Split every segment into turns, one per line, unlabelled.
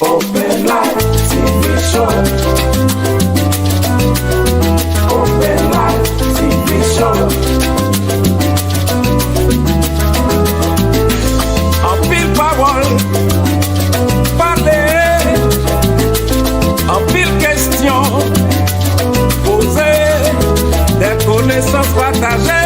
Open Life TV Show. Open Life TV Show. En pile parole, parler. En pile question, poser. Des connaissances partagées.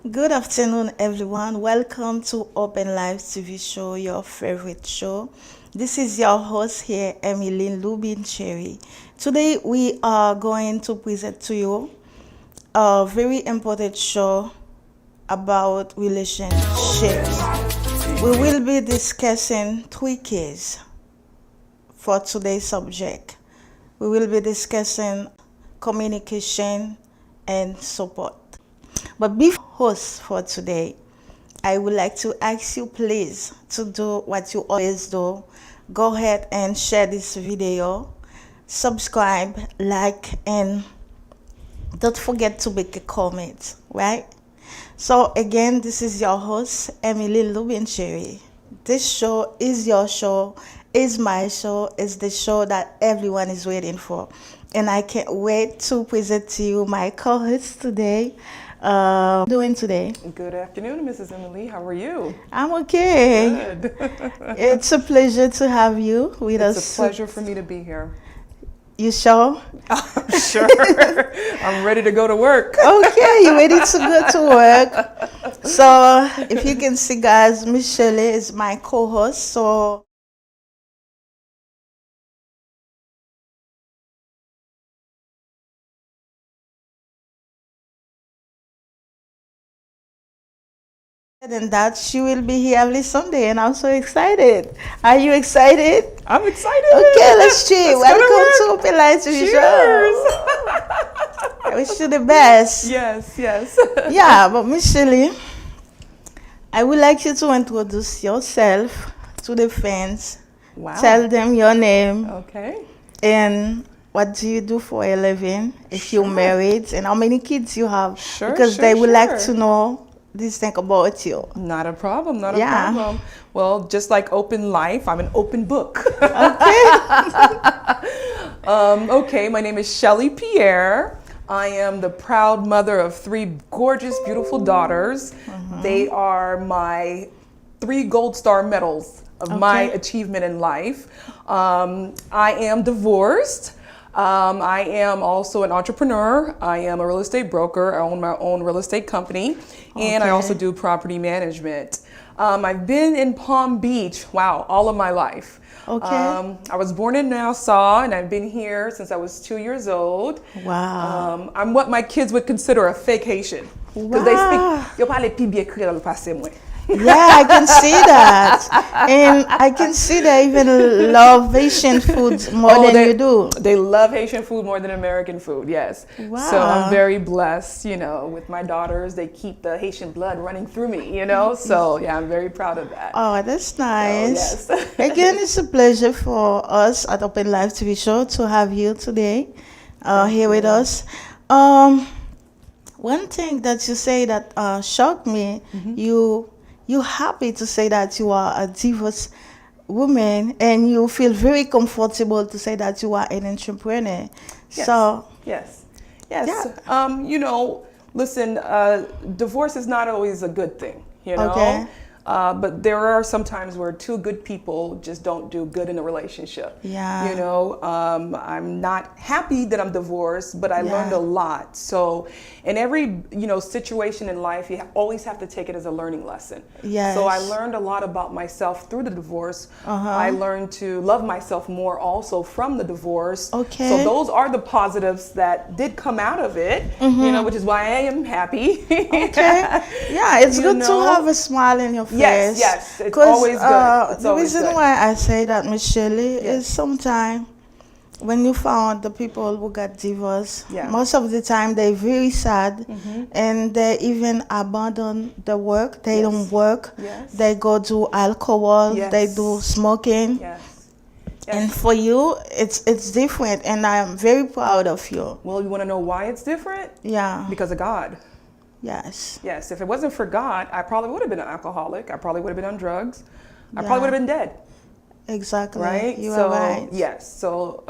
Good afternoon, everyone. Welcome to Open Live TV Show, your favorite show. This is your host here, EMILIENNE CHERY. Today, we are going to present to you a very important show about relationships. We will be discussing 3 keys for today's subject. We will be discussing communication and support. But before host for today, I would like to ask you please to do what you always do. Go ahead and share this video, subscribe, like, and don't forget to make a comment, right? So again, this is your host, EMILIENNE CHERY. This show is your show, is my show, is the show that everyone is waiting for. And I can't wait to present to you my co-host today. Doing today?
Good afternoon, Mrs. Emily. How are you?
I'm okay.
Good.
It's a pleasure to have you with us.
It's a pleasure for me to be here.
You sure?
I'm sure. I'm ready to go to work.
Okay, you ready to go to work? So, if you can see, guys, Miss Shirley is my co-host. So, and that she will be here every Sunday, and I'm so excited. Are you excited?
I'm excited.
Okay, let's cheers. Welcome to Open Live TV
Cheers.
Show. I wish you the best.
Yes, yes.
Yeah, but Miss Shirley, I would like you to introduce yourself to the fans.
Wow.
Tell them your name.
Okay.
And what do you do for a living, if you're married, and how many kids you have.
Sure,
because
sure,
they would like
sure.
to know this thing about you.
Not a problem, not a
Yeah.
problem. Well, just like open life, I'm an open book.
Okay.
Okay, my name is SHERLY PIERRE. I am the proud mother of 3 gorgeous, beautiful daughters. They are my 3 gold star medals of my achievement in life. I am divorced. I am also an entrepreneur. I am a real estate broker. I own my own real estate company, and I also do property management. I've been in Palm Beach, wow, all of my life.
Okay.
I was born in Nassau, and I've been here since I was 2 years old.
Wow.
I'm what my kids would consider a fake Haitian. Because they speak, yo parle plus bien créole le passé moi.
Yeah, I can see that. And I can see they even love Haitian food more than you do.
They love Haitian food more than American food, yes.
Wow.
So I'm very blessed, you know, with my daughters. They keep the Haitian blood running through me, you know. So yeah, I'm very proud of that.
Oh, that's nice.
So, yes.
Again, it's a pleasure for us at Open Live TV Show to have you today here with us. One thing that you say that shocked me, you're happy to say that you are a divorced woman, and you feel very comfortable to say that you are an entrepreneur.
Yes.
So
Yes. Yes.
Yeah.
You know, listen, divorce is not always a good thing, you know.
Okay.
But there are some times where 2 good people just don't do good in a relationship.
Yeah.
You know, I'm not happy that I'm divorced, but I learned a lot. So in every, you know, situation in life, you always have to take it as a learning lesson.
Yes.
So I learned a lot about myself through the divorce. I learned to love myself more also from the divorce.
Okay.
So those are the positives that did come out of it, you know, which is why I am happy.
Okay. Yeah, it's good to have a smile in your face.
Yes, yes, it's always good. It's
The
always
reason
good.
why I say that, Miss Shirley, is sometimes when you found the people who got divorced,
Yeah.
most of the time they're very sad, and they even abandon the work. They
Yes.
don't work.
Yes.
They go do alcohol.
Yes.
They do smoking.
Yes.
And for you, it's different, and I'm very proud of you.
Well, you want to know why it's different?
Yeah.
Because of God.
Yes.
Yes, if it wasn't for God, I probably would have been an alcoholic. I probably would have been on drugs. I
Yeah.
probably would have been dead.
Exactly.
Right?
You
so,
are right.
yes. So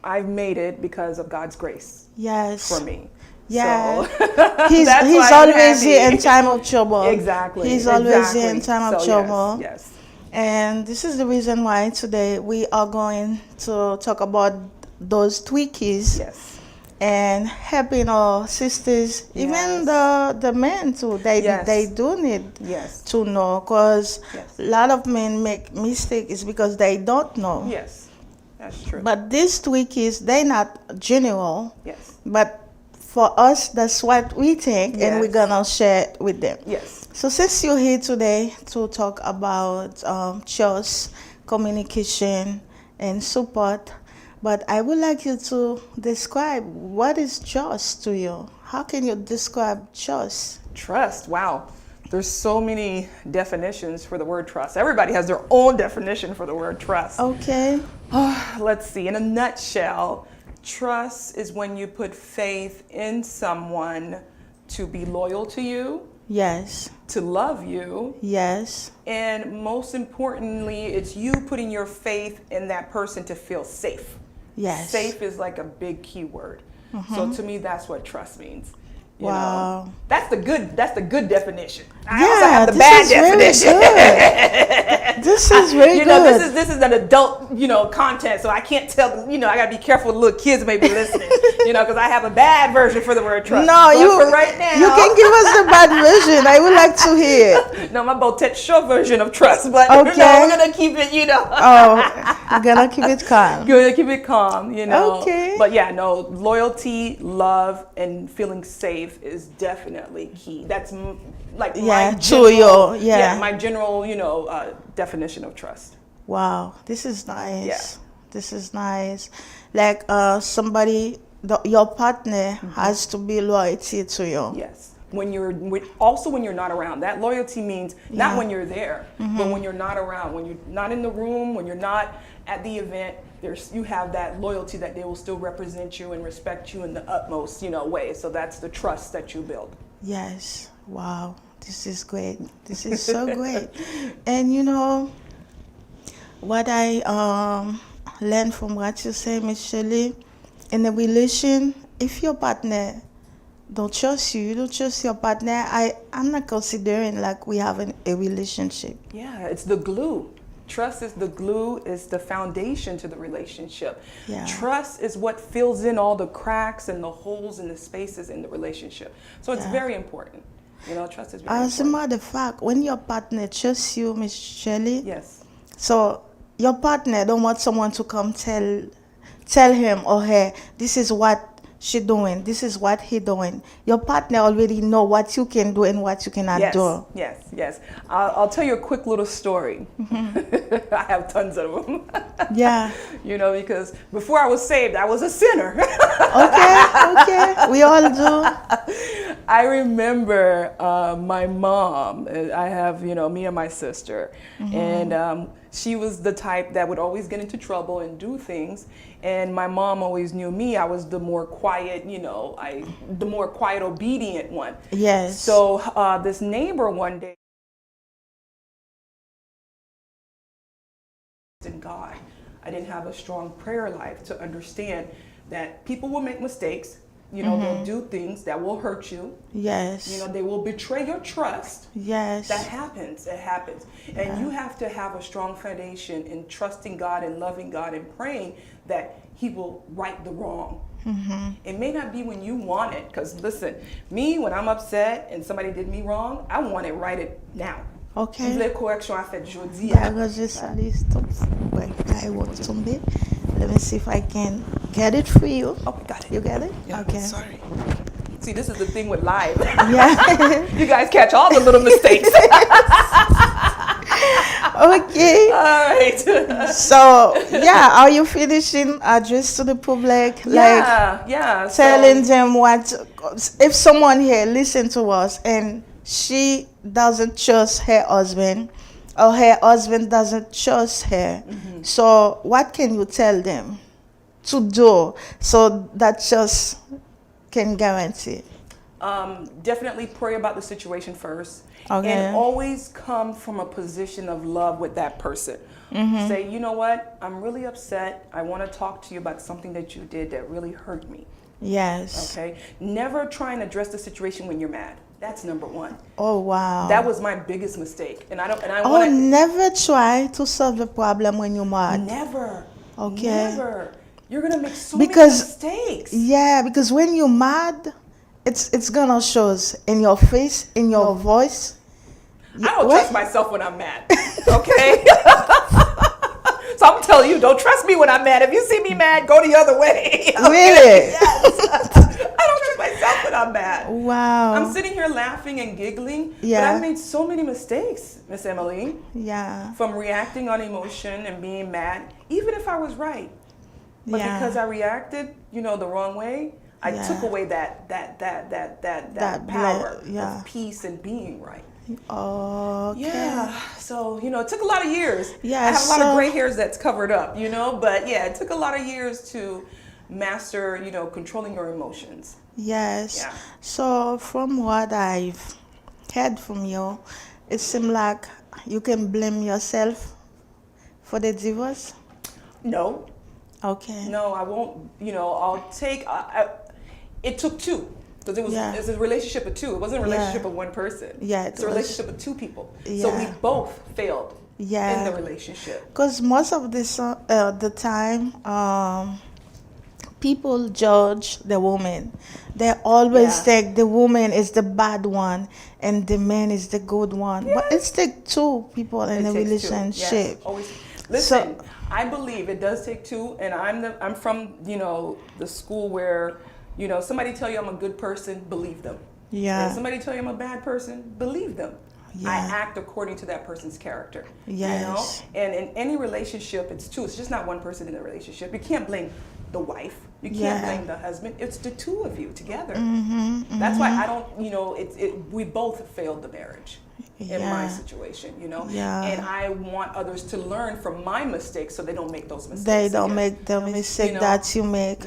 I've made it because of God's grace
Yes.
for me.
Yeah.
So,
He's
that's why I'm
always
happy.
here in time of trouble.
Exactly.
He's always here in
Exactly.
time of
So,
trouble.
Yes.
And this is the reason why today we are going to talk about those tweakies
Yes.
and helping our sisters, even the men too. They do need
Yes.
to know, because
Yes.
a lot of men make mistakes because they don't know.
Yes. That's true.
But these tweakies, they're not general,
Yes.
but for us, that's what we think, and
Yes.
we're gonna share it with them.
Yes.
So since you're here today to talk about trust, communication, and support, but I would like you to describe what is trust to you. How can you describe trust?
Trust. Wow. There's so many definitions for the word trust. Everybody has their own definition for the word trust.
Okay.
Let's see. In a nutshell, trust is when you put faith in someone to be loyal to you,
Yes.
to love you,
Yes.
and most importantly, it's you putting your faith in that person to feel safe.
Yes.
Safe is like a big key word. So to me, that's what trust means. You
Wow.
know? That's the good definition. I
Yeah,
also have the
this
bad
is very
definition.
good. This is very
You know,
good.
this is an adult, content, so I can't tell them, I gotta be careful with little kids maybe listening, because I have a bad version for the word trust.
No,
But for right now,
you can give us the bad version. I would like to hear it.
No, my Botet short version of trust, but
Okay.
we're gonna keep it,
Oh, we're gonna keep it calm.
Good, keep it calm,
Okay.
But yeah, no, loyalty, love, and feeling safe is definitely key. That's like
Yeah,
my
to
general,
your- yeah.
my general, definition of trust.
Wow, this is nice.
Yeah.
This is nice. Like your partner has to be loyalty to you.
Yes. When you're not around. That loyalty means not when you're there, but when you're not around, when you're not in the room, when you're not at the event. You have that loyalty that they will still represent you and respect you in the utmost, way. So that's the trust that you build.
Yes. Wow. This is great. This is so great. And what I learned from what you say, Miss Shirley, in a relation, if your partner don't trust you, you don't trust your partner, I'm not considering like we have a relationship.
Yeah, it's the glue. Trust is the glue, is the foundation to the relationship.
Yeah.
Trust is what fills in all the cracks and the holes and the spaces in the relationship. So it's very important. Trust is very
As a
important.
matter of fact, when your partner trusts you, Miss Shirley,
Yes.
so your partner don't want someone to come tell him or her, this is what she doing, this is what he doing. Your partner already know what you can do and what you cannot do.
Yes. I'll tell you a quick little story. I have tons of them.
Yeah.
Because before I was saved, I was a sinner.
Okay. We all do.
I remember my mom. I have, me and my sister. And she was the type that would always get into trouble and do things. And my mom always knew me. I was the more quiet, the more quiet, obedient one.
Yes.
So this neighbor one day, in God, I didn't have a strong prayer life to understand that people will make mistakes. They'll do things that will hurt you.
Yes.
They will betray your trust.
Yes.
That happens. It happens. And you have to have a strong foundation in trusting God and loving God and praying that He will right the wrong. It may not be when you want it. Because listen, me, when I'm upset and somebody did me wrong, I want it righted now.
Okay.
Les corrections à fait jodi.
Let me see if I can get it for you.
Oh, got it.
You get it?
Yeah,
Okay.
sorry. See, this is the thing with live.
Yeah.
You guys catch all the little mistakes.
Okay.
All right.
So, yeah, are you finishing address to the public?
Yeah.
Telling them what, if someone here listen to us and she doesn't trust her husband or her husband doesn't trust her, so what can you tell them to do so that just can guarantee?
Definitely pray about the situation first.
Okay.
And always come from a position of love with that person. Say, you know what? I'm really upset. I want to talk to you about something that you did that really hurt me.
Yes.
Okay? Never try and address the situation when you're mad. That's number one.
Oh, wow.
That was my biggest mistake. And I
Oh,
want to
never try to solve the problem when you're mad.
never.
Okay.
Never. You're going to make so
Because-
many mistakes.
Yeah, because when you're mad, it's gonna show in your face, in your voice.
I don't trust myself when I'm mad. Okay? So I'm telling you, don't trust me when I'm mad. If you see me mad, go the other way. Okay?
Really?
Yes. I don't trust myself when I'm mad.
Wow.
I'm sitting here laughing and giggling,
Yeah.
but I've made so many mistakes, Miss Emily,
Yeah.
from reacting on emotion and being mad, even if I was right. But
Yeah.
because I reacted, the wrong way, I
Yeah.
took away that
That
power
yeah.
of peace and being right.
Okay.
Yeah. So, it took a lot of years.
Yeah,
I have a lot
so-
of gray hairs that's covered up, but yeah, it took a lot of years to master, controlling your emotions.
Yes.
Yeah.
So from what I've heard from you, it seems like you can blame yourself for the divorce.
No,
Okay.
no, I won't, I'll take, it took two. Because
Yeah.
it's a relationship of two. It wasn't a relationship of one person.
Yeah,
It's
it
a
was-
relationship of two people. So we
Yeah.
both failed
Yeah.
in the relationship.
Because most of the time, people judge the woman. They always
Yeah.
think the woman is the bad one and the man is the good one. But it's the two people in a
It takes two.
relationship.
Yes, always. Listen, I believe it does take two, and I'm from the school where somebody tell you I'm a good person, believe them.
Yeah.
And somebody tell you I'm a bad person, believe them. I
Yeah.
act according to that person's character.
Yes.
And in any relationship, it's two. It's just not one person in the relationship. You can't blame the wife. You can't
Yeah.
blame the husband. It's the two of you together. That's why I don't. We both failed the marriage. In my
Yeah.
situation,
Yeah.
and I want others to learn from my mistakes so they don't make those mistakes.
They don't
again.
make the mistake that you make.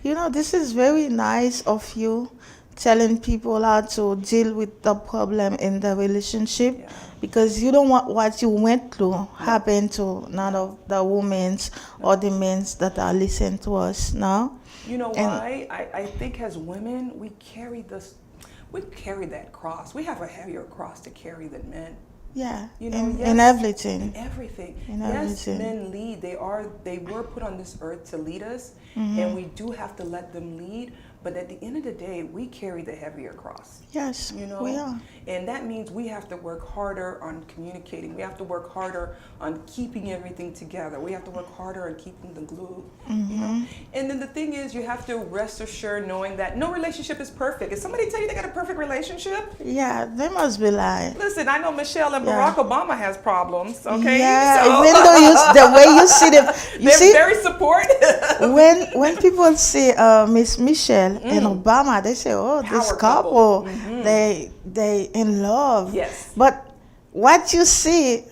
Yeah.
This is very nice of you telling people how to deal with the problem in the relationship,
Yeah.
because you don't want what you went through happen to none of the women or the men that are listening to us now.
You know
And-
why? I think as women, we carry that cross. We have a heavier cross to carry than men.
Yeah,
Yes,
in everything.
In everything.
In
Yes,
everything.
men lead. They were put on this earth to lead us, and we do have to let them lead. But at the end of the day, we carry the heavier cross.
Yes, we are.
And that means we have to work harder on communicating. We have to work harder on keeping everything together. We have to work harder on keeping the glue. And then the thing is, you have to rest assured knowing that no relationship is perfect. If somebody tell you they got a perfect relationship,
Yeah, they must be lying.
listen, I know Michelle and
Yeah.
Barack Obama has problems, okay?
Yeah,
So-
even though the way you see them, you
they're
see,
very supportive.
when people see Miss Michelle and Obama, they say, "Oh, this
Power
couple,
couple.
they in love."
Yes.
But what you see,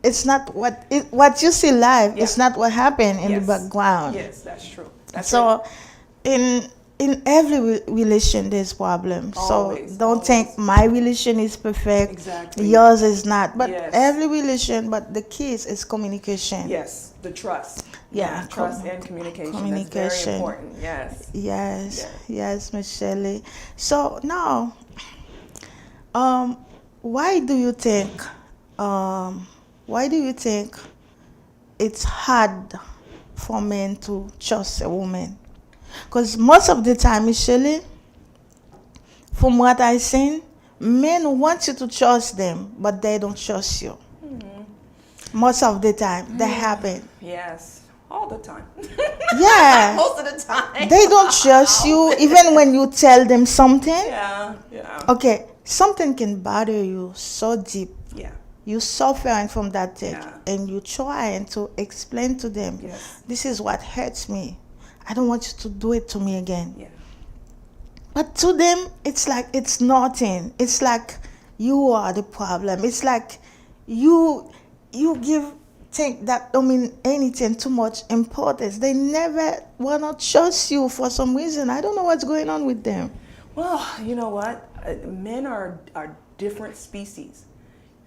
it's not what you see live.
Yeah.
It's not what happened in the
Yes.
background.
Yes, that's true. That's
So, in every relation, there's problems.
Always,
So don't
always.
think my relation is perfect.
Exactly.
Yours is not. But
Yes.
every relation, but the key is communication.
Yes, the trust.
Yeah,
Trust and communication. That's
communication.
very important. Yes.
Yes, Miss Shirley. So now, why do you think it's hard for men to trust a woman? Because most of the time, Miss Shirley, from what I've seen, men want you to trust them, but they don't trust you. Most of the time, that happen.
Yes. All the time.
Yeah.
Most of the time.
They don't trust you even when you tell them something.
Yeah. Yeah.
Okay, something can bother you so deep.
Yeah.
you suffering from that thing,
Yeah.
and you trying to explain to them,
Yes.
this is what hurts me. I don't want you to do it to me again.
Yeah.
But to them, it's like it's nothing. It's like you are the problem. It's like you think that don't mean anything too much importance. They never wanna trust you for some reason. I don't know what's going on with them.
Well, you know what? Men are different species.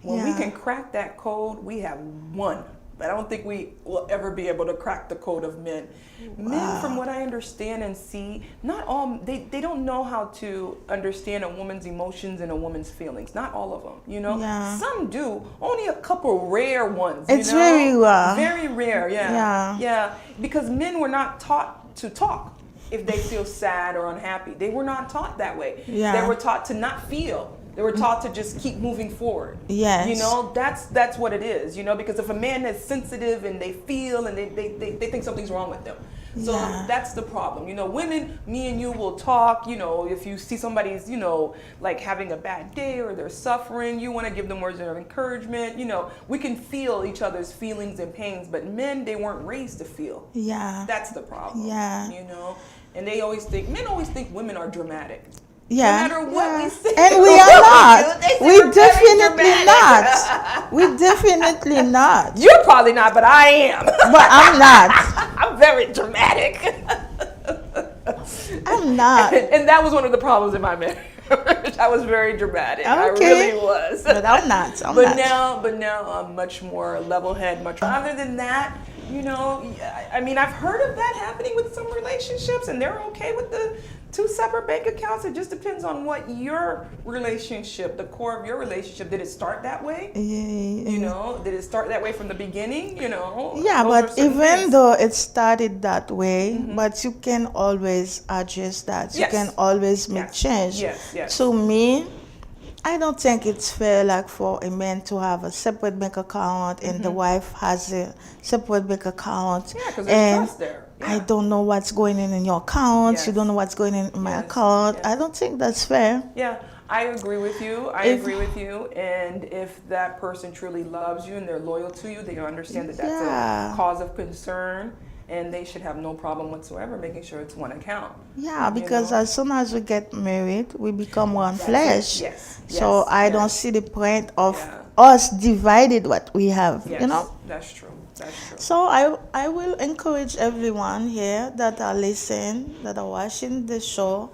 When we
Yeah.
can crack that code, we have won. But I don't think we will ever be able to crack the code of men. Men, from what I understand and see, not all, they don't know how to understand a woman's emotions and a woman's feelings. Not all of them, you know?
Yeah.
Some do. Only a couple rare ones,
It's
you know?
very rare.
Very rare, yeah.
Yeah.
Yeah, because men were not taught to talk if they feel sad or unhappy. They were not taught that way.
Yeah.
They were taught to not feel. They were taught to just keep moving forward.
Yes.
You know, that's what it is, you know, because if a man is sensitive and they feel and they think something's wrong with them. So
Yeah.
that's the problem. You know, women, me and you will talk, you know, if you see somebody's, you know, like having a bad day or they're suffering, you want to give them words of encouragement. You know, we can feel each other's feelings and pains, but men, they weren't raised to feel.
Yeah.
That's the problem.
Yeah.
You know, and men always think women are dramatic.
Yeah.
No matter what
Yeah.
we say.
And we are not.
They say
We
we're very
definitely
dramatic.
not. We definitely not.
You're probably not, but I am.
But I'm not.
I'm very dramatic.
I'm not.
And that was one of the problems in my marriage. I was very dramatic. I
Okay.
really was.
But I'm not. I'm
But
not.
now I'm much more level-head. Other than that, you know, I mean, I've heard of that happening with some relationships, and they're okay with the 2 separate bank accounts. It just depends on what your relationship, the core of your relationship. Did it start that way? You know, did it start that way from the beginning? You know.
Yeah,
Those are
but
certain
even
things.
though it started that way, but you can always adjust that. You
Yes.
can always make
Yes.
change.
Yes.
To me, I don't think it's fair like for a man to have a separate bank account and the wife has a separate bank account.
Yeah, because there's
and
trust there.
I
Yeah.
don't know what's going in your account. You
Yes.
don't know what's going in my
Yes.
account.
Yes.
I don't think that's fair.
Yeah, I agree with you. And if that person truly loves you and they're loyal to you, they understand that that's
Yeah.
a cause of concern, and they should have no problem whatsoever making sure it's one account.
Yeah,
You
because
know?
as soon as we get married, we become one
That's it.
flesh.
Yes.
So
yes,
I
yes.
don't see the point of
Yeah.
us divided what we have,
Yes,
you know?
that's true. That's true.
So I will encourage everyone here that are listening, that are watching the show.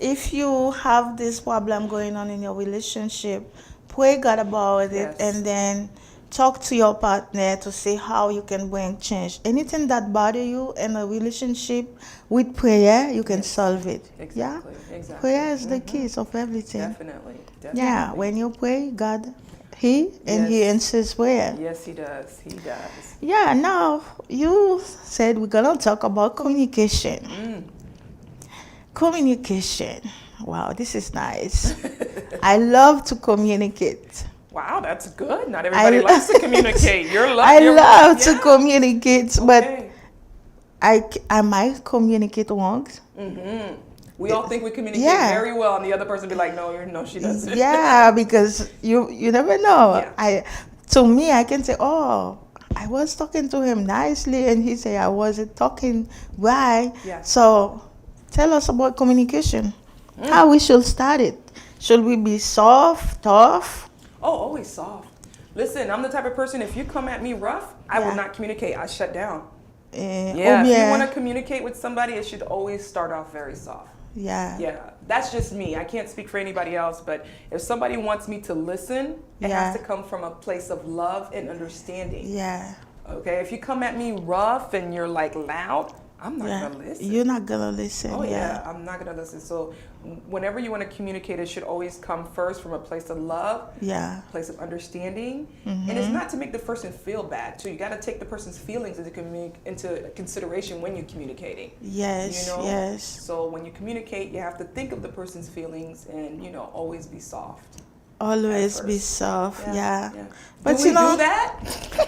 If you have this problem going on in your relationship, pray God about it
Yes.
and then talk to your partner to see how you can bring change. Anything that bother you in a relationship, with prayer, you can solve it.
Exactly.
Yeah?
Exactly.
Prayer is the key of everything.
Definitely.
Yeah, when you pray, God, He
Yes.
answers prayer.
Yes, he does. He does.
Yeah, now you said we're gonna talk about communication. Communication. Wow, this is nice. I love to communicate.
Wow, that's good. Not everybody
I-
likes to communicate. You're
I
lucky.
love to communicate, but
Okay.
I might communicate wrong.
We all think we communicate
Yeah.
very well, and the other person be like, no, she doesn't.
Yeah, because you never know.
Yeah.
To me, I can say, oh, I was talking to him nicely, and he say I wasn't talking right.
Yeah.
So, tell us about communication. How we should start it? Should we be soft, tough?
Oh, always soft. Listen, I'm the type of person, if you come at me rough, I will
Yeah.
not communicate. I shut down.
Yeah.
Yeah, if you want to communicate with somebody, it should always start off very soft.
Yeah.
Yeah, that's just me. I can't speak for anybody else, but if somebody wants me to listen, it
Yeah.
has to come from a place of love and understanding.
Yeah.
Okay, if you come at me rough and you're like loud, I'm not
Yeah.
gonna listen.
You're not gonna listen.
Oh
yeah.
yeah, I'm not gonna listen. So whenever you want to communicate, it should always come first from a place of love,
Yeah.
place of understanding, and it's not to make the person feel bad too. You got to take the person's feelings into consideration when you're communicating.
Yes.
You know?
Yes.
So when you communicate, you have to think of the person's feelings and always be soft.
Always
At
be
first.
soft. Yeah. But
do we
you know,
do that?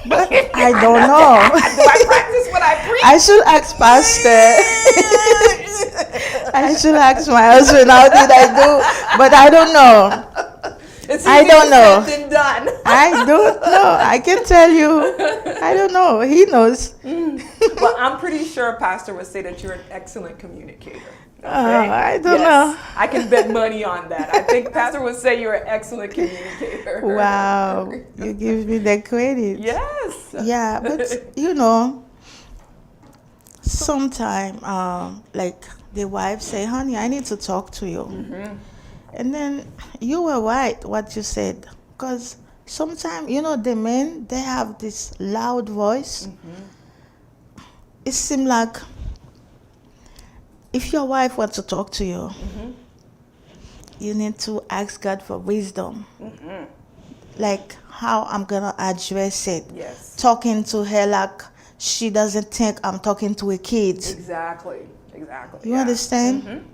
but I don't know.
Do I practice what I preach?
I should ask Pastor. I should ask my husband how did I do, but I don't know.
It's
I
easier
don't know.
said than done.
I don't know. I can tell you. I don't know. He knows.
Well, I'm pretty sure a pastor would say that you're an excellent communicator. Okay?
I don't know.
I can bet money on that. I think pastor would say you're an excellent communicator.
Wow. You give me the credit.
Yes.
Yeah, but you know, sometimes, like the wife say, honey, I need to talk to you. And then you were right what you said. Because sometimes, you know, the men, they have this loud voice. It seems like if your wife wants to talk to you, you need to ask God for wisdom. Like how I'm going to address it.
Yes.
Talking to her like she doesn't think I'm talking to a kid.
Exactly.
You understand?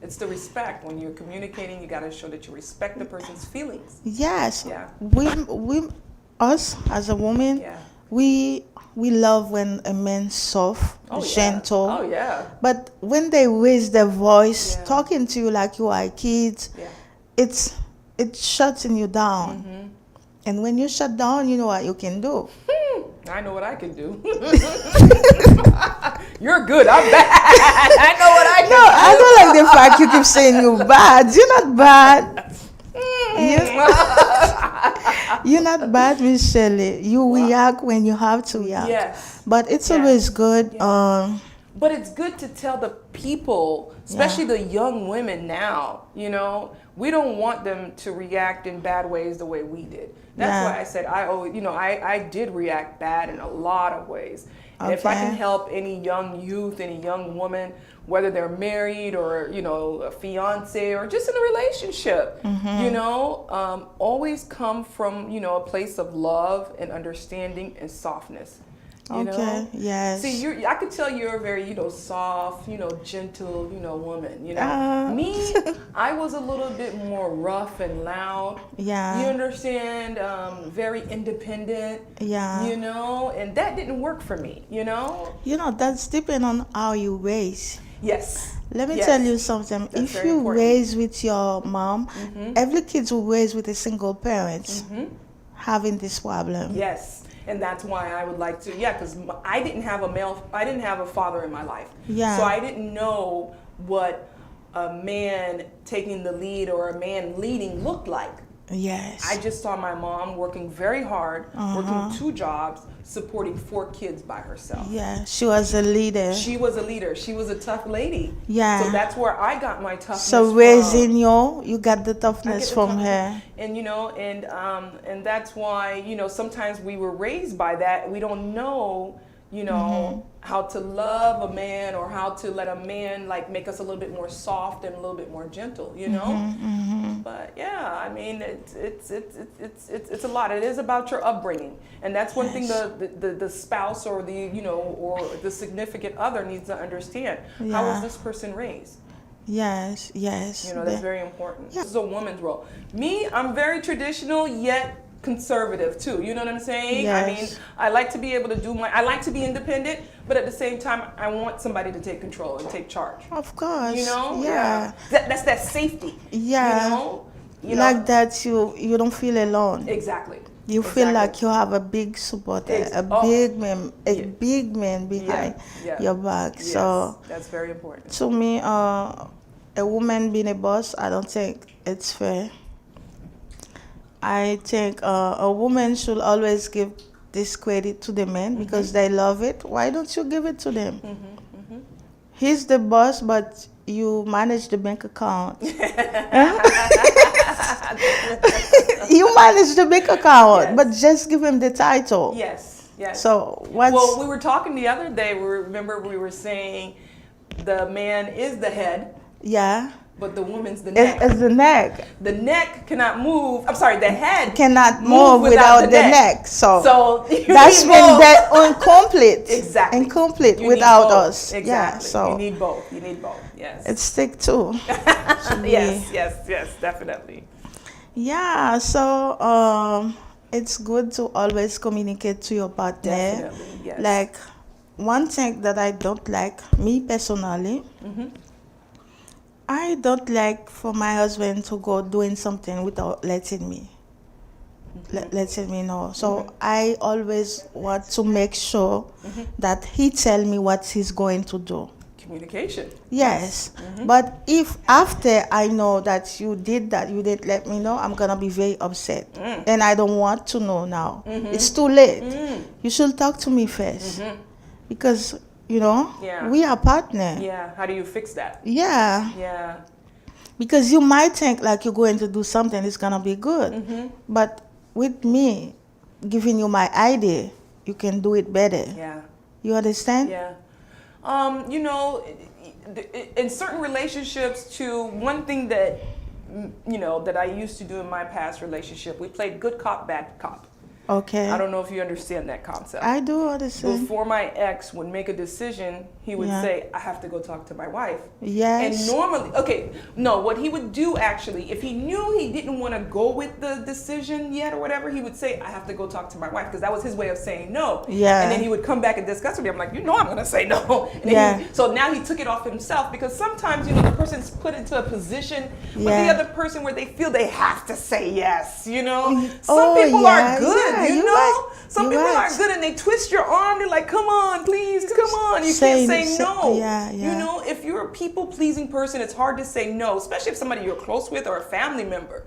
It's the respect. When you're communicating, you got to show that you respect the person's feelings.
Yes.
Yeah.
Us as a woman, we love when a man's soft, gentle.
Oh yeah.
But when they raise their voice, talking to you like you are a kid, it shuts you down. And when you shut down, you know what you can do.
I know what I can do. You're good. I'm bad. I know what I can do.
No, I don't like the fact you keep saying you're bad. You're not bad. You're not bad, Miss Shirley. You react when you have to react.
Yes.
But it's always good.
But it's good to tell the people, especially the young women now, you know, we don't want them to react in bad ways the way we did. That's why I said I did react bad in a lot of ways. And if I can help any young youth, any young woman, whether they're married or, you know, a fiance or just in a relationship, you know, always come from, you know, a place of love and understanding and softness. You know?
Yes.
See, I could tell you're a very, you know, soft, you know, gentle, you know, woman. You know, me, I was a little bit more rough and loud.
Yeah.
You understand? Very independent.
Yeah.
You know, and that didn't work for me. You know.
You know, that's depending on how you raise.
Yes.
Let me tell you something.
That's
if you raise with your mom, every kid who raised with a single parent having this problem.
Yes. And that's why I would like to, because I didn't have a father in my life.
Yeah.
So I didn't know what a man taking the lead or a man leading looked like.
Yes.
I just saw my mom working very hard, working 2 jobs, supporting 4 kids by herself.
Yeah, she was a leader.
She was a leader. She was a tough lady.
Yeah.
So that's where I got my toughness
So raising you got the toughness from her.
And you know, and that's why, you know, sometimes we were raised by that. We don't know, you know, how to love a man or how to let a man like make us a little bit more soft and a little bit more gentle, you know. But yeah, I mean, it's a lot. It is about your upbringing, and that's one thing the spouse or the, you know, or the significant other needs to understand. How was this person raised?
Yes.
You know, that's very important. This is a woman's role. Me, I'm very traditional yet conservative too. You know what I'm saying?
Yes.
I mean, I like to be able to I like to be independent, but at the same time, I want somebody to take control and take charge.
Of course.
You know?
Yeah.
That's that safety.
Yeah.
You know?
Like that you don't feel alone.
Exactly.
You feel like you have a big supporter, big man behind your back.
Yes.
So
that's very important.
To me, a woman being a boss, I don't think it's fair. I think a woman should always give this credit to the men because they love it. Why don't you give it to them? He's the boss, but you manage the bank account. You manage the bank account, but just give him the title.
Yes.
So
well, we were talking the other day. We were saying the man is the head.
Yeah.
But the woman's the neck.
It's the neck.
The neck cannot move. I'm sorry, the head
cannot move without the neck. So
that's
when they're incomplete.
Exactly.
Incomplete without us.
Exactly.
Yeah. So
you need both. You need both. Yes.
It's stick too.
Yes, definitely.
Yeah. So it's good to always communicate to your partner.
Definitely. Yes.
Like one thing that I don't like, me personally. I don't like for my husband to go doing something without letting me. letting me know. So I always want to make sure that he tell me what he's going to do.
Communication.
Yes, but if after I know that you did that, you didn't let me know, I'm gonna be very upset, and I don't want to know now. It's too late. You should talk to me first, because we are partner.
Yeah. How do you fix that?
Yeah,
Yeah.
because you might think like you're going to do something, it's gonna be good, but with me giving you my idea, you can do it better.
Yeah.
You understand?
Yeah. In certain relationships too, one thing that, that I used to do in my past relationship, we played good cop, bad cop.
Okay.
I don't know if you understand that concept.
I do understand.
Before my ex would make a decision, he would say, I have to go talk to my wife.
Yes.
And normally, what he would do actually, if he knew he didn't want to go with the decision yet or whatever, he would say, I have to go talk to my wife, because that was his way of saying no.
Yeah.
And then he would come back and discuss with me. I'm like, I'm going to say no. And then so now he took it off himself, because sometimes, the person's put into a position with the other person where they feel they have to say yes, Some people are good. Some people are good and they twist your arm. They're like, come on, please, come on. You can't say no.
Yeah.
If you're a people-pleasing person, it's hard to say no, especially if somebody you're close with or a family member.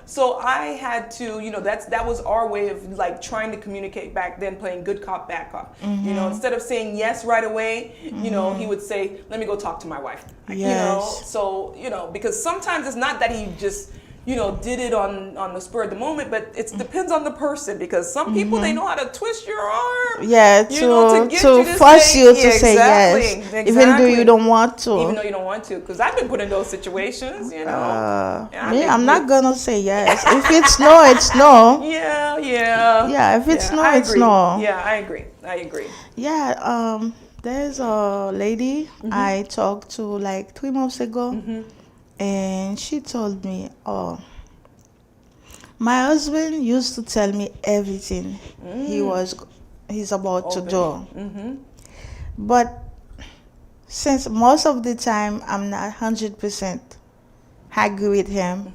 So I had to, that was our way of like trying to communicate back then, playing good cop, bad cop. Instead of saying yes right away, he would say, let me go talk to my wife. Because sometimes it's not that he just did it on the spur of the moment, but it depends on the person, because some people, they know how to twist your arm.
Yeah, to force you to say yes, even though you don't want to.
Even though you don't want to, because I've been put in those situations,
I'm not gonna say yes. If it's no, it's no. Yeah, if it's no, it's no.
Yeah, I agree.
Yeah, there's a lady I talked to like 3 months ago. And she told me, my husband used to tell me everything he's about to do. But since most of the time I'm not 100% agree with him,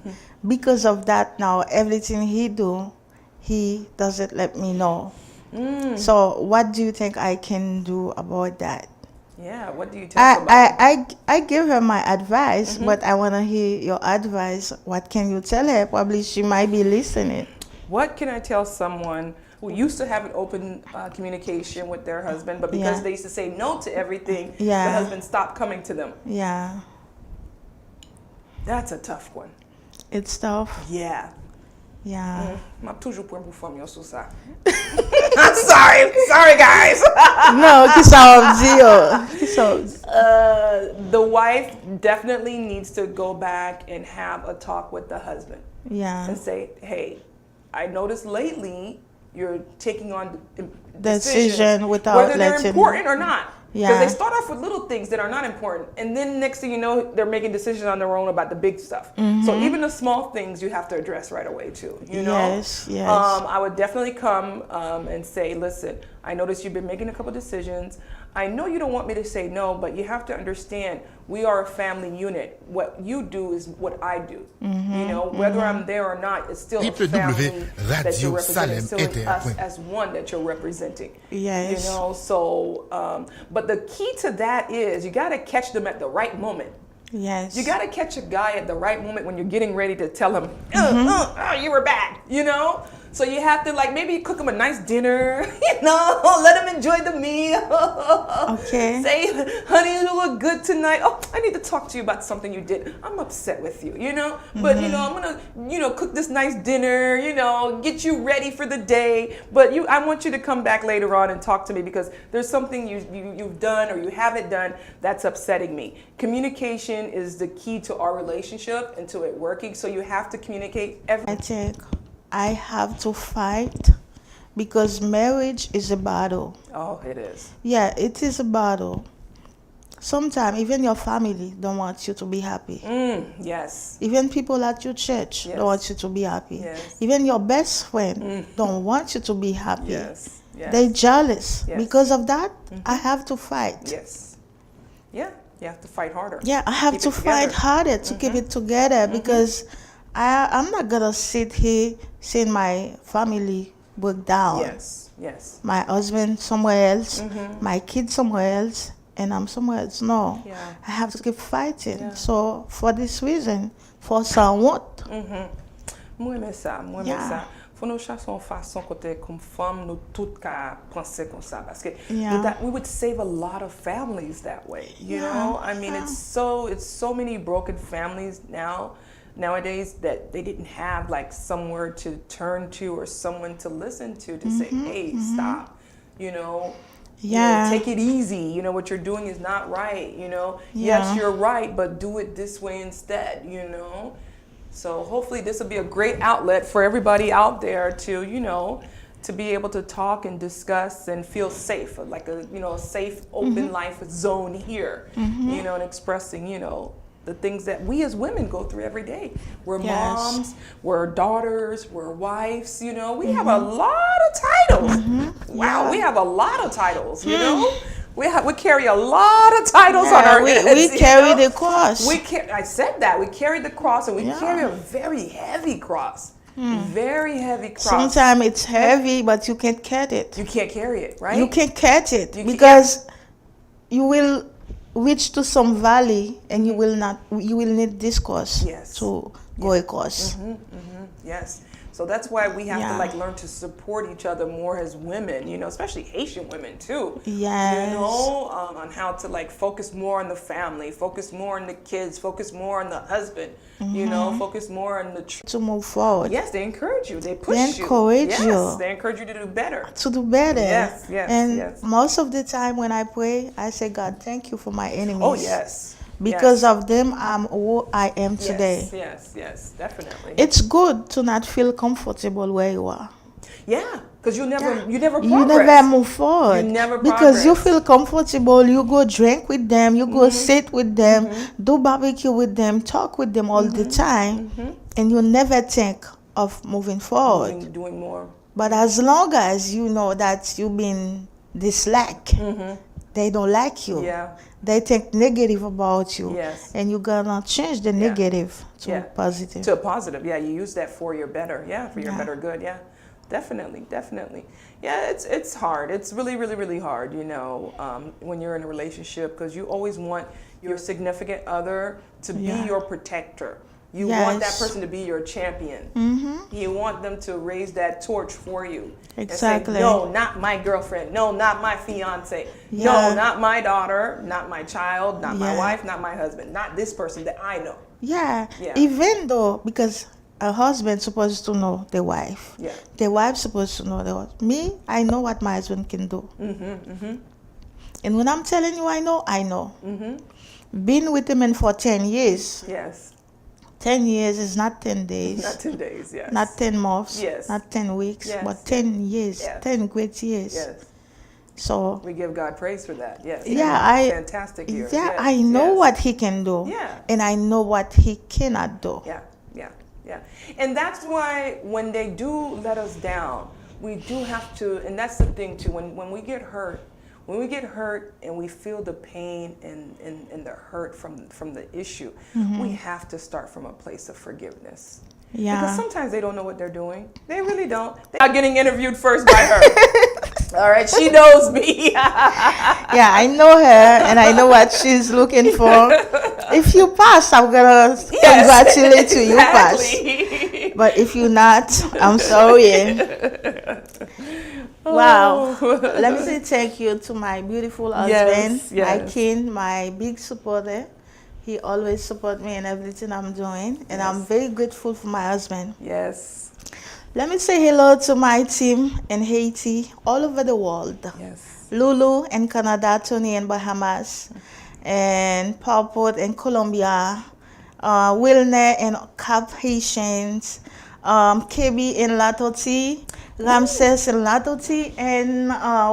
because of that now everything he doesn't let me know. So what do you think I can do about that?
Yeah, what do you tell somebody?
I give her my advice, but I want to hear your advice. What can you tell her? Probably she might be listening.
What can I tell someone who used to have an open communication with their husband, but because they used to say no to everything, the husband stopped coming to them?
Yeah.
That's a tough one.
It's tough.
Yeah.
Yeah.
I'm toujours point pour femme sur ça. Sorry guys.
No,
the wife definitely needs to go back and have a talk with the husband.
Yeah.
And say, hey, I noticed lately you're taking on
decision without
whether they're important or not. Because they start off with little things that are not important, and then next thing you know, they're making decisions on their own about the big stuff. So even the small things you have to address right away too.
Yes.
I would definitely come and say, listen, I noticed you've been making a couple decisions. I know you don't want me to say no, but you have to understand we are a family unit. What you do is what I do. Whether I'm there or not, it's still a family that you're representing. It's still us as one that you're representing.
Yes.
But the key to that is you got to catch them at the right moment.
Yes.
You got to catch a guy at the right moment when you're getting ready to tell him, you were bad, So you have to maybe cook him a nice dinner, let him enjoy the meal.
Okay.
Say, honey, you look good tonight. Oh, I need to talk to you about something you did. I'm upset with you, But, I'm going to, cook this nice dinner, get you ready for the day. But I want you to come back later on and talk to me because there's something you've done or you haven't done that's upsetting me. Communication is the key to our relationship and to it working. So you have to communicate everything.
I have to fight because marriage is a battle.
Oh, it is.
Yeah, it is a battle. Sometimes even your family don't want you to be happy.
Yes.
Even people at your church don't want you to be happy.
Yes.
Even your best friend don't want you to be happy.
Yes.
They're jealous. Because of that, I have to fight.
Yes. Yeah, you have to fight harder.
Yeah, I have to fight harder to keep it together because I'm not gonna sit here seeing my family break down.
Yes, yes.
My husband somewhere else, my kids somewhere else, and I'm somewhere else. No,
Yeah.
I have to keep fighting.
Yeah.
So for this reason, for someone,
Moi mais ça, moi mais
Yeah.
ça. Faut nous chercher une façon côté comme femme nous toutes qu'à penser comme ça parce que
Yeah.
that we would save a lot of families that way. You
Yeah,
know, I mean
yeah.
it's so many broken families nowadays that they didn't have like somewhere to turn to or someone to listen to say, hey, stop. You know,
Yeah.
take it easy. You know, what you're doing is not right. You know,
Yeah.
yes, you're right, but do it this way instead, you know. So hopefully this will be a great outlet for everybody out there to, you know, to be able to talk and discuss and feel safe, like a, you know, a safe, open life zone here, you know, and expressing, you know, the things that we as women go through every day. We're
Yes.
moms, we're daughters, we're wives, you know, we have a lot of titles. Wow,
Yeah.
we have a lot of titles, you know. We carry a lot of titles on
Yeah,
our
we
heads. you
carry
know?
the cross.
I said that. We carry the cross and we
Yeah.
carry a very heavy cross. Very heavy cross.
Sometimes it's heavy, but you can't catch it.
You can't carry it, right?
You can't catch it
You
because you will reach to some valley and you will need discourse
Yes.
to go across.
Yes. So that's why we have
Yeah.
to like learn to support each other more as women, you know, especially Haitian women too.
Yes.
You know, on how to like focus more on the family, focus more on the kids, focus more on the husband, you know, focus more on the
To move forward,
Yes, they encourage you. They push
They
you.
encourage
Yes,
you.
they encourage you to do better.
to do better.
Yes, yes,
and
yes.
most of the time when I pray, I say, God, thank you for my enemies.
Oh, yes.
Because of them, I'm who I am
Yes,
today.
yes, definitely.
It's good to not feel comfortable where you are.
Yeah, because you never progress.
You never move forward.
You never
because you
progress.
feel comfortable. You go drink with them. You go sit with them. Do barbecue with them. Talk with them all the time, and you never think of moving forward.
Doing more.
But as long as you know that you've been disliked, they don't like you.
Yeah.
They think negative about you.
Yes.
And you're gonna change the negative to
Yeah.
positive.
To a positive, yeah. You use that for your better, for your
Yeah.
better good, Definitely. Yeah, it's hard. It's really hard, you know, when you're in a relationship because you always want your significant other to be
Yeah.
your protector. You want that
Yes.
person to be your champion. You want them to raise that torch for you.
Exactly.
And say, no, not my girlfriend. No, not my fiance.
Yeah.
No, not my daughter. Not my child. Not my
Yeah.
wife. Not my husband. Not this person that I know.
Yeah.
Yeah.
Even though, because a husband supposed to know the wife.
Yeah.
The wife supposed to know the husband. Me, I know what my husband can do. And when I'm telling you I know. Been with him for 10 years.
Yes.
10 years is not 10 days.
Not 10 days, yes.
Not 10 months.
Yes.
Not 10 weeks.
Yes,
But 10 years.
Yes.
10 great years.
Yes.
So,
We give God praise for that. Yes.
yeah,
Fantastic years.
Yeah,
Yes,
I know
yes.
what he can do.
Yeah.
And I know what he cannot do.
Yeah. And that's why when they do let us down, we do have to, and that's the thing too, when we get hurt, and we feel the pain and the hurt from the issue, we have to start from a place of forgiveness.
Yeah.
Because sometimes they don't know what they're doing. They really don't. They're not getting interviewed first by her. All right, she knows me.
Yeah, I know her and I know what she's looking for. If you pass, I'm gonna congratulate you. You pass. But if you're not, I'm sorry. Wow. Let me say thank you to my beautiful husband,
Yes,
my
yes.
king, my big supporter. He always supports me in everything I'm doing, and I'm very grateful for my husband.
Yes.
Let me say hello to my team in Haiti, all over the world.
Yes.
Lulu in Canada, Tony in Bahamas, and Paul in Colombia, Wilner in Cap Haitians, KB in Latoti, Ramses in Latoti, and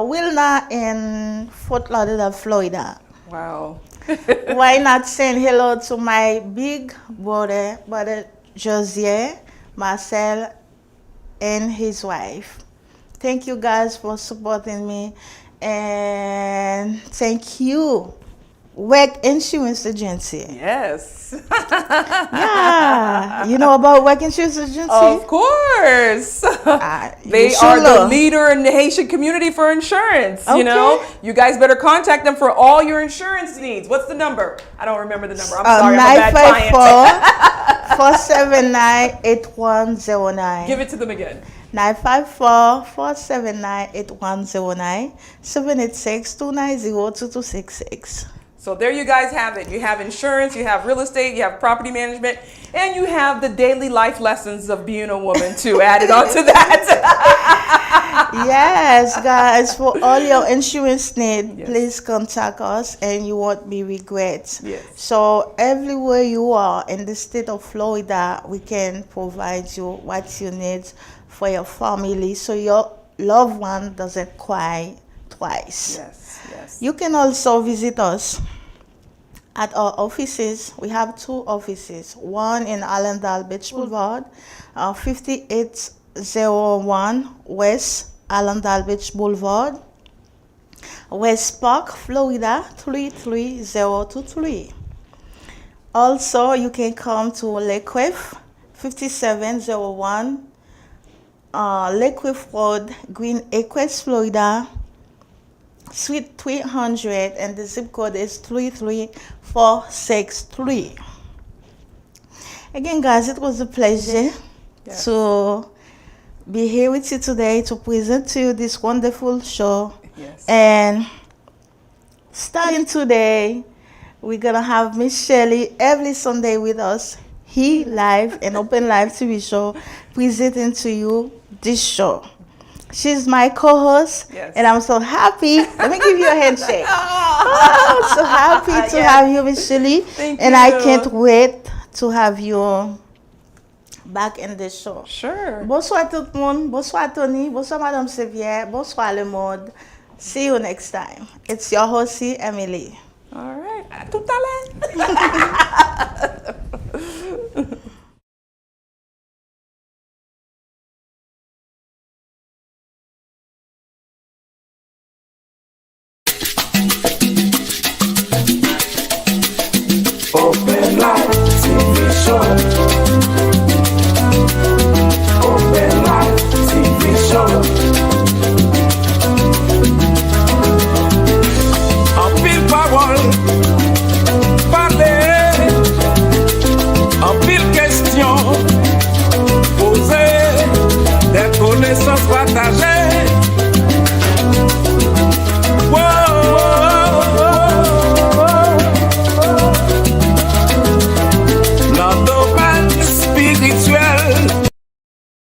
Wilna in Fort Lauderdale, Florida.
Wow.
Why not saying hello to my big brother Josier, Marcel, and his wife. Thank you guys for supporting me, and thank you Work Insurance Agency.
Yes.
Yeah. You know about Work Insurance Agency?
Of course.
You
They
should
are the
know.
leader in the Haitian community for insurance.
Okay.
You know, you guys better contact them for all your insurance needs. What's the number? I don't remember the number. I'm sorry, I'm a bad client.
954-479-8109.
Give it to them again.
954-479-8109. 786-290-2266.
So there you guys have it. You have insurance, you have real estate, you have property management, and you have the daily life lessons of being a woman too added on to that.
Yes, guys, for all your insurance needs,
Yes.
please contact us and you won't be regret.
Yes.
So everywhere you are in the state of Florida, we can provide you what you need for your family so your loved one doesn't cry twice.
Yes, yes.
You can also visit us at our offices. We have 2 offices, one in Allendale Beach Boulevard, 5801 West Allendale Beach Boulevard, West Park, Florida 33023. Also, you can come to Lake Cliff, 5701 Lake Cliff Road, Green Acres, Florida, Suite 300, and the zip code is 33463. Again, guys, it was a pleasure to be here with you today to present to you this wonderful show.
Yes.
And starting today, we're gonna have Miss Shirley every Sunday with us here live and open live TV show, presenting to you this show. She's my co-host,
Yes.
and I'm so happy. Let me give you a handshake. Oh, I'm so happy to have you, Miss Shirley.
Thank
and
you.
I can't wait to have you back in the show.
Sure.
Bonsoir tout le monde. Bonsoir Tony. Bonsoir Madame Sevier. Bonsoir le monde. See you next time. It's your host, Emily.
All right. À tout à l'heure.